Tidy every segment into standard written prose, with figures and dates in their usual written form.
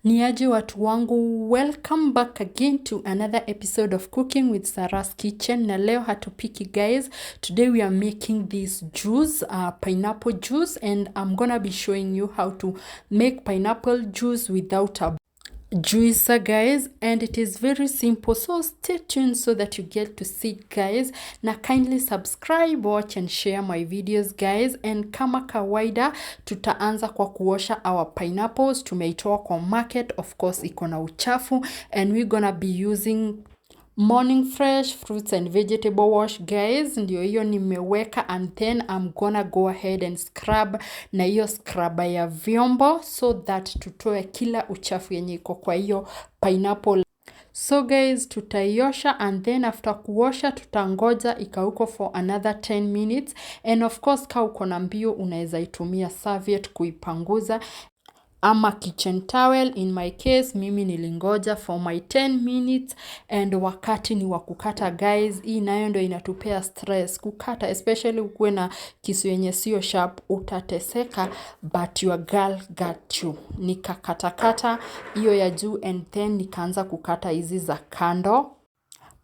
Niaje watu wangu, welcome back again to another episode of Cooking with Sarah's Kitchen. Na leo hatupiki guys. Today we are making this juice, pineapple juice, and I'm gonna be showing you how to make pineapple juice without a juicer guys, and it is very simple, so stay tuned so that you get to see guys. Na kindly subscribe, watch and share my videos guys. And kama kawaida tutaanza kwa kuosha our pineapples. Tumeitoa kwa market, of course iko na uchafu, and we're gonna be using morning fresh fruits and vegetable wash guys. Ndio hiyo nimeweka, and then I'm gonna go ahead and scrub na hiyo scrubber ya vyombo so that tutoe kila uchafu yenye iko kwa hiyo pineapple. So guys, tutaiosha, and then after kuosha tutangoja ikauko for another 10 minutes. And of course ka uko na mbio unaweza itumia serviette kuipanguza ama kitchen towel. In my case mimi nilingoja for my 10 minutes, and wakati ni wa kukata guys. Hii nayo ndio inatupea stress kukata, especially ukuwe na kisu yenye sio sharp, utateseka, but your girl got you. Nikakata hiyo ya juu, and then nikaanza kukata hizi za kando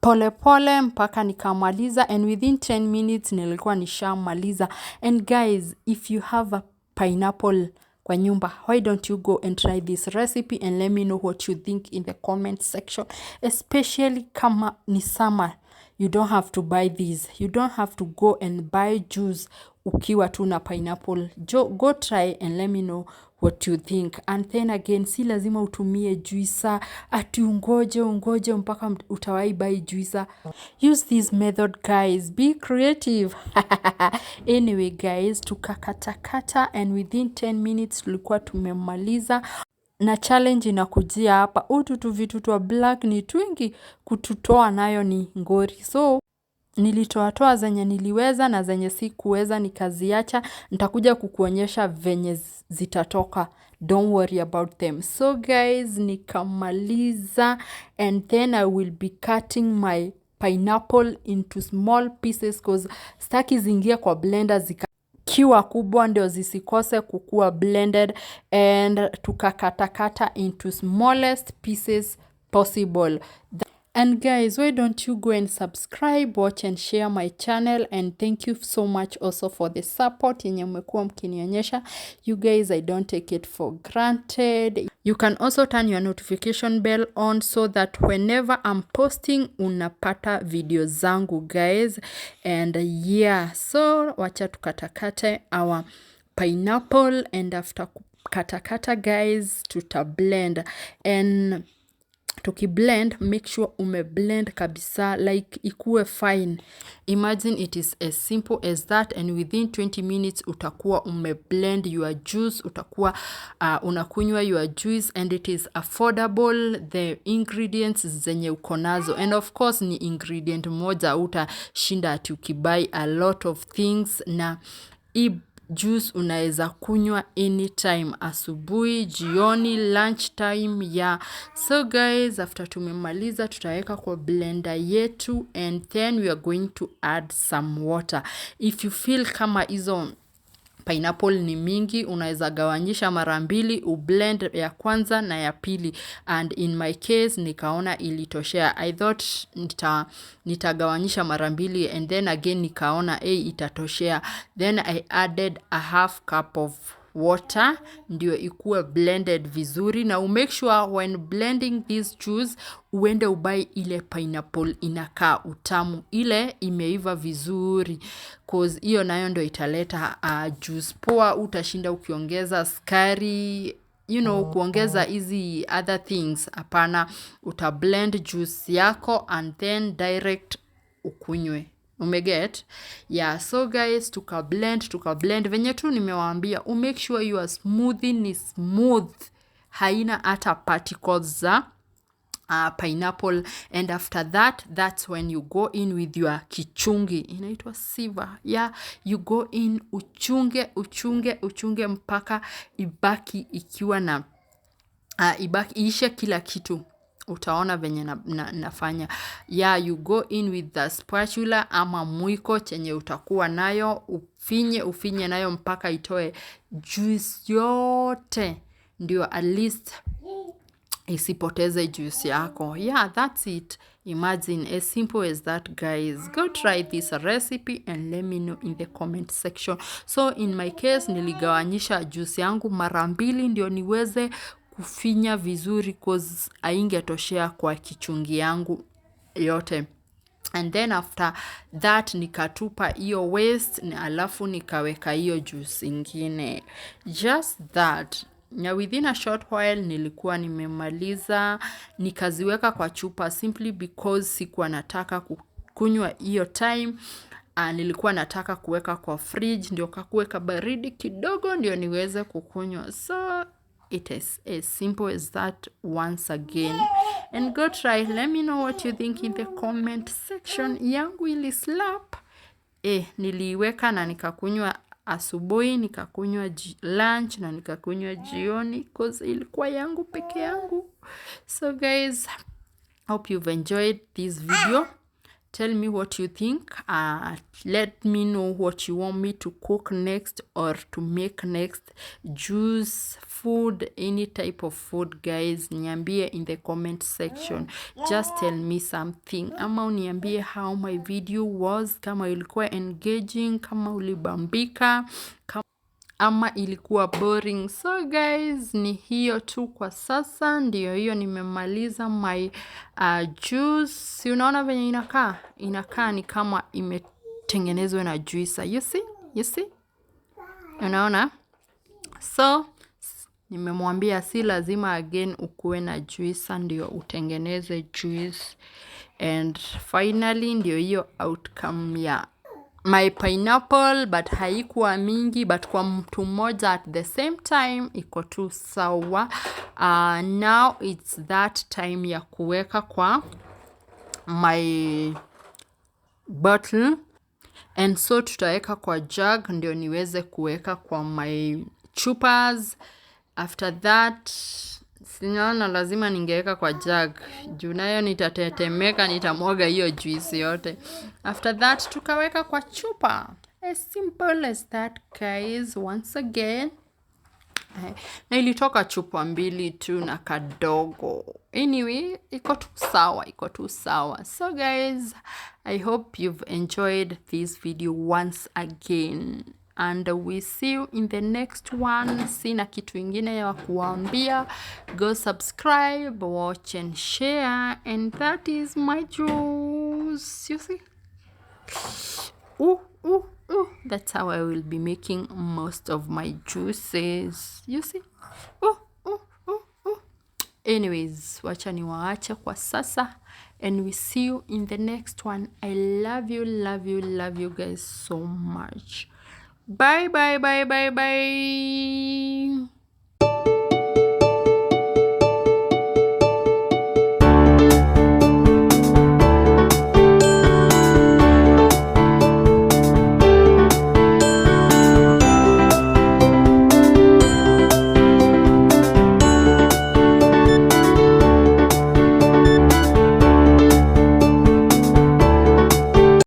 pole pole mpaka nikamaliza, and within 10 minutes nilikuwa nishamaliza. And guys, if you have a pineapple kwa nyumba, why don't you go and try this recipe and let me know what you think in the comment section, especially kama ni summer. You don't have to buy these, you don't have to go and buy juice ukiwa tu na pineapple. Go try and let me know what you think. And then again, si lazima utumie juicer ati ungoje mpaka utawai buy juicer. Use this method guys, be creative. Anyway guys, tukakata, and within 10 minutes tulikuwa tumemaliza. Na challenge inakujia hapa, ututu vitu twa black ni twingi, kututoa nayo ni ngori. So nilitoa zenye niliweza, na zenye si kuweza nikaziacha. Nitakuja kukuonyesha venye zitatoka, don't worry about them. So guys, nikamaliza, and then I will be cutting my pineapple into small pieces cause staki zingia kwa blender kiwa kubwa ndio zisikose kukua blended. And tukakata into smallest pieces possible. And guys, why don't you go and subscribe, watch and share my channel, and thank you so much also for the support yenye mmekuwa mkinionyesha. You guys, I don't take it for granted. You can also turn your notification bell on so that whenever I'm posting unapata video zangu guys. And yeah, so wacha tukatakate our pineapple, and after katakata guys blend. And tukiblend, make sure umeblend kabisa, like ikuwe fine. Imagine it is as simple as that, and within 20 minutes utakuwa umeblend your juice, utakuwa unakunywa your juice, and it is affordable. The ingredients zenye uko nazo, and of course ni ingredient moja, utashinda ati ukibuy a lot of things. Na juice unaweza kunywa anytime, asubuhi, jioni, lunch time, yeah. So guys, after tumemaliza tutaweka kwa blender yetu, and then we are going to add some water. If you feel kama hizo pineapple ni mingi, unaweza gawanyisha mara mbili, ublend ya kwanza na ya pili. And in my case nikaona ilitoshea. I thought nitagawanyisha mara mbili, and then again nikaona itatoshea. Then I added a half cup of water ndio ikuwe blended vizuri. Na make sure when blending this juice uende ubai ile pineapple inakaa utamu, ile imeiva vizuri, cause hiyo nayo ndio italeta juice poa. Utashinda ukiongeza sukari, kuongeza easy other things. Hapana, utablend juice yako and then direct ukunywe. Umeget? Yeah, so guys, tukablend venye tu nimewaambia. Make sure your smoothie ni smooth, haina hata particles za pineapple. And after that, that's when you go in with your kichungi, inaitwa siva. Yeah, you go in uchunge mpaka ibaki ikiwa na ishe kila kitu. Utaona venye nafanya. Yeah, you go in with the spatula ama mwiko chenye utakuwa nayo, ufinye nayo mpaka itoe juice yote. Ndio at least isipoteze juice yako. Yeah, that's it. Imagine, as simple as that, guys. Go try this recipe and let me know in the comment section. So in my case, niligawanyisha juice yangu mara mbili ndio niweze kufinya vizuri cause haingetoshea kwa kichungi yangu yote. And then after that nikatupa hiyo waste, alafu nikaweka hiyo juice ingine. Just that. Na within a short while nilikuwa nimemaliza, nikaziweka kwa chupa simply because sikuwa nataka kukunywa hiyo time. Nilikuwa nataka kuweka kwa fridge ndio kakuweka baridi kidogo ndio niweze kukunywa. So it is as simple as that once again. And go try. Let me know what you think in the comment section. Yangu ili slap. Niliweka na nikakunywa asubuhi, nikakunywa lunch na nikakunywa jioni cause ilikuwa yangu peke yangu. So guys, hope you've enjoyed this video. Tell me what you think. Let me know what you want me to cook next or to make next. Juice, food, any type of food, guys. Niambie in the comment section. Just tell me something. Ama uniambie how my video was. Kama ilikuwa engaging, kama ulibambika, ama ilikuwa boring. So guys, ni hiyo tu kwa sasa. Ndiyo hiyo nimemaliza my juice. Si unaona venye inakaa? Inakaa ni kama imetengenezwa na juicer. You see? You see? Unaona? So, nimemwambia si lazima again ukuwe na juicer ndio utengeneze juice. And finally, ndiyo hiyo outcome ya my pineapple, but haikuwa mingi, but kwa mtu mmoja at the same time iko tu sawa. Now it's that time ya kuweka kwa my bottle, and so tutaweka kwa jug ndio niweze kuweka kwa my chupas. After that, sinaona lazima ningeweka kwa jug. Juu nayo nitatetemeka, nitamwaga hiyo juice yote. After that, tukaweka kwa chupa. As simple as that, guys. Once again. Na ilitoka chupa mbili tu na kadogo. Anyway, iko tu sawa, iko tu sawa. So guys, I hope you've enjoyed this video once again. And we see you in the next one. Sina kitu ingine ya kuambia. Go subscribe, watch and share. And that is my juice. You see? That's how I will be making most of my juices. You see? Anyways, wacha niwaache kwa sasa. And we see you in the next one. I love you, love you, love you guys so much. Bye, bye, bye, bye, bye.